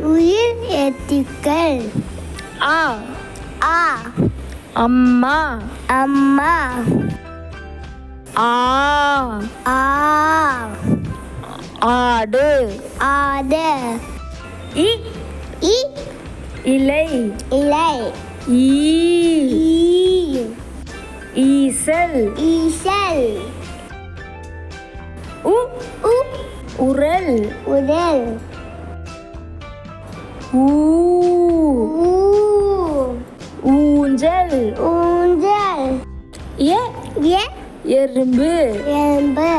உயிர் எழுத்துக்கள் ஆ ஆ அம்மா அம்மா ஆ ஆ ஆடு ஆடு இ இ இலை இலை ஈ ஈ ஈசல் ஈசல் உ உ உரல் உடல் ஊ ஊ ஊஞ்சல் ஊஞ்சல் எ எ எறும்பு எறும்பு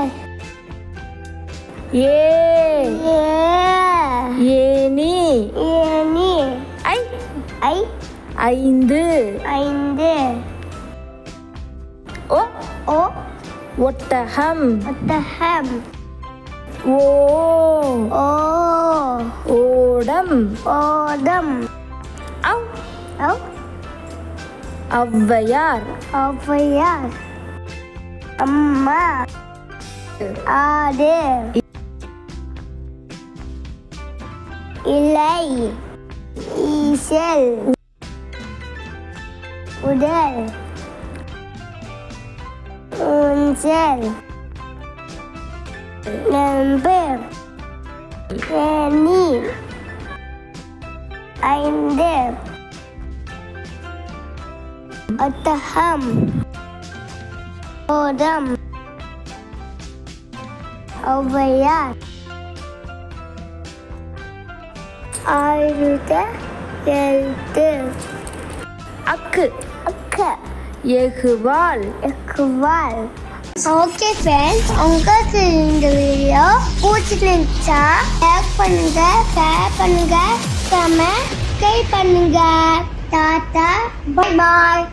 ஏ ஏ ஏனி ஏனி ஐ ஐ ஐந்து ஐந்து ஓ ஓ ஒட்டகம் ஒட்டகம் ஓ ஓ ஓடம் ஓடம் அவ் ஔ ஔவையார் ஔவையார் அம்மா ஆடு இலை ஈசல் உடல் ஊஞ்சல் நம்பு ஏணி ஐந்து ஒட்டகம் ஓடம் ஔவையார் ஆயுத எழுத்து அக்கு அக்க எகுவால் எக்குவால் ஓகே ஃப்ரெண்ட்ஸ் உங்களுக்கு இந்த வீடியோ பிடிச்சிருந்துச்சா லைக் பண்ணுங்க ஷேர் பண்ணுங்க கமெண்ட் பண்ணுங்க டாடா பை பாய்